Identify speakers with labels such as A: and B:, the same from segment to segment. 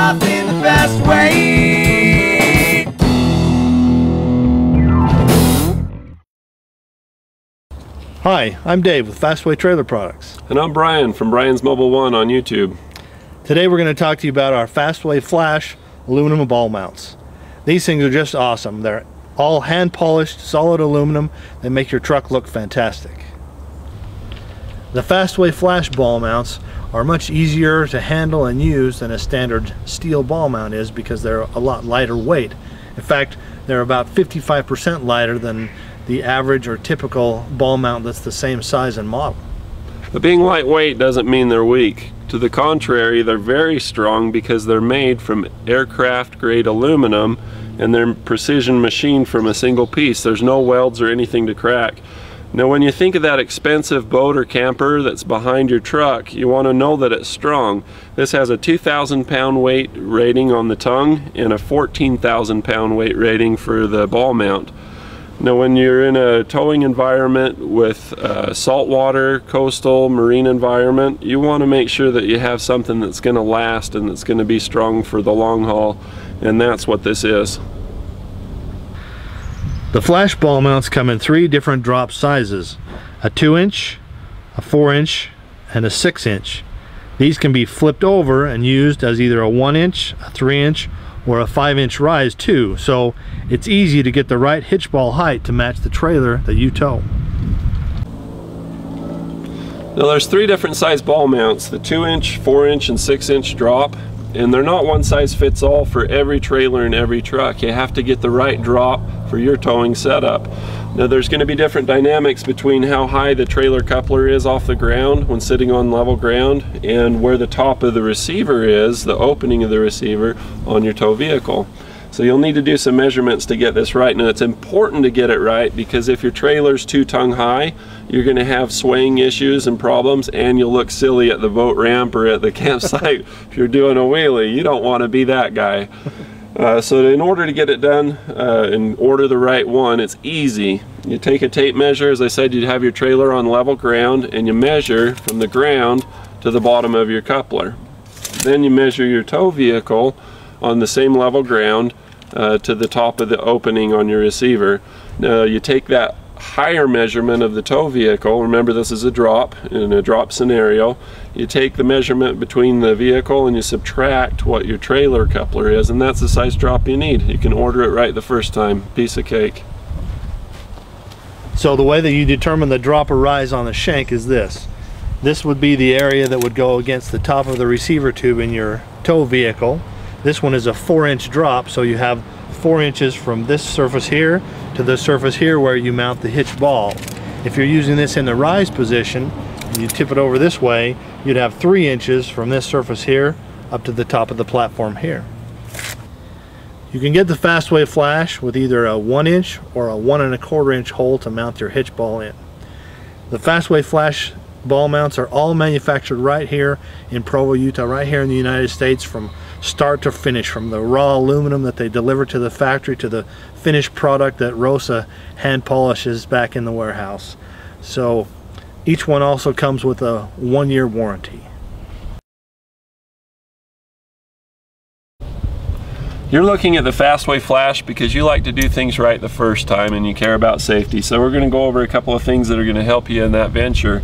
A: off in the fast way.
B: Hi, I'm Dave with Fastway Trailer Products.
C: And I'm Brian from Brian's Mobile One on YouTube.
B: Today we're going to talk to you about our Fastway Flash aluminum ball mounts. These things are just awesome. They're all hand polished, solid aluminum. They make your truck look fantastic. The Fastway Flash ball mounts are much easier to handle and use than a standard steel ball mount is because they're a lot lighter weight. In fact, they're about 55% lighter than the average or typical ball mount that's the same size and model.
C: But being lightweight doesn't mean they're weak. To the contrary, they're very strong because they're made from aircraft grade aluminum and they're precision machined from a single piece. There's no welds or anything to crack. Now when you think of that expensive boat or camper that's behind your truck, you want to know that it's strong. This has a 2,000 pound weight rating on the tongue and a 14,000 pound weight rating for the ball mount. Now when you're in a towing environment with saltwater, coastal, marine environment, you want to make sure that you have something that's going to last and that's going to be strong for the long haul, and that's what this is.
B: The Flash ball mounts come in 3 different drop sizes: a 2-inch, a 4-inch, and a 6-inch. These can be flipped over and used as either a 1-inch, a 3-inch, or a 5-inch rise too, so it's easy to get the right hitch ball height to match the trailer that you tow.
C: Now there's 3 different size ball mounts: the 2-inch, 4-inch, and 6-inch drop, and they're not one size fits all for every trailer and every truck. You have to get the right drop for your towing setup. Now there's going to be different dynamics between how high the trailer coupler is off the ground when sitting on level ground and where the top of the receiver is, the opening of the receiver on your tow vehicle. So you'll need to do some measurements to get this right. Now it's important to get it right because if your trailer's too tongue high, you're going to have swaying issues and problems, and you'll look silly at the boat ramp or at the campsite if you're doing a wheelie. You don't want to be that guy. So in order to get it done and order the right one, it's easy. You take a tape measure. As I said, you have your trailer on level ground and you measure from the ground to the bottom of your coupler. Then you measure your tow vehicle on the same level ground to the top of the opening on your receiver. Now you take that higher measurement of the tow vehicle. Remember, this is a drop, in a drop scenario. You take the measurement between the vehicle and you subtract what your trailer coupler is, and that's the size drop you need. You can order it right the first time. Piece of cake.
B: So the way that you determine the drop or rise on the shank is this. This would be the area that would go against the top of the receiver tube in your tow vehicle. This one is a 4-inch drop, so you have 4 inches from this surface here to the surface here where you mount the hitch ball. If you're using this in the rise position, and you tip it over this way, you'd have 3 inches from this surface here up to the top of the platform here. You can get the Fastway Flash with either a 1-inch or a 1 1/4 inch hole to mount your hitch ball in. The Fastway Flash ball mounts are all manufactured right here in Provo, Utah, right here in the United States, from start to finish, from the raw aluminum that they deliver to the factory to the finished product that Rosa hand polishes back in the warehouse. So each one also comes with a 1-year warranty.
C: You're looking at the Fastway Flash because you like to do things right the first time and you care about safety. So we're going to go over a couple of things that are going to help you in that venture.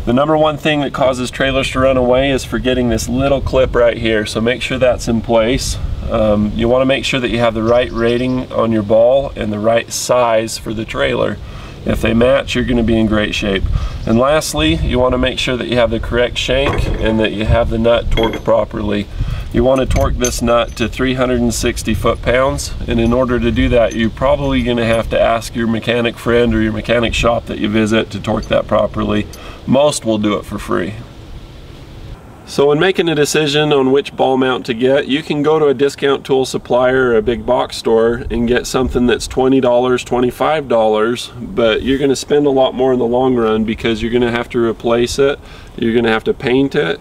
C: The number one thing that causes trailers to run away is forgetting this little clip right here. So make sure that's in place. You want to make sure that you have the right rating on your ball and the right size for the trailer. If they match, you're going to be in great shape. And lastly, you want to make sure that you have the correct shank and that you have the nut torqued properly. You want to torque this nut to 360 foot-pounds, and in order to do that, you're probably going to have to ask your mechanic friend or your mechanic shop that you visit to torque that properly. Most will do it for free. So when making a decision on which ball mount to get, you can go to a discount tool supplier or a big box store and get something that's $20, $25, but you're going to spend a lot more in the long run because you're going to have to replace it, you're going to have to paint it,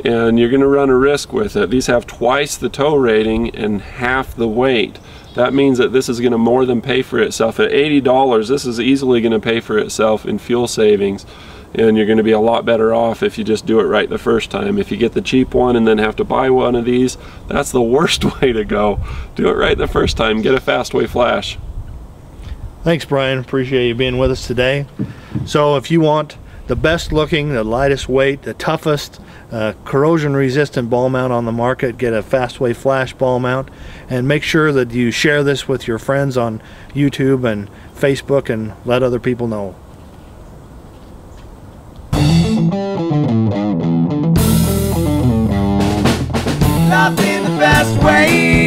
C: and you're going to run a risk with it. These have twice the tow rating and half the weight. That means that this is going to more than pay for itself. At $80, this is easily going to pay for itself in fuel savings. and you're going to be a lot better off if you just do it right the first time. If you get the cheap one and then have to buy one of these, that's the worst way to go. Do it right the first time. Get a Fastway Flash.
B: Thanks, Brian. Appreciate you being with us today. So if you want the best looking, the lightest weight, the toughest, corrosion resistant ball mount on the market, get a Fastway Flash ball mount, and make sure that you share this with your friends on YouTube and Facebook and let other people know.
A: Life in the fast way.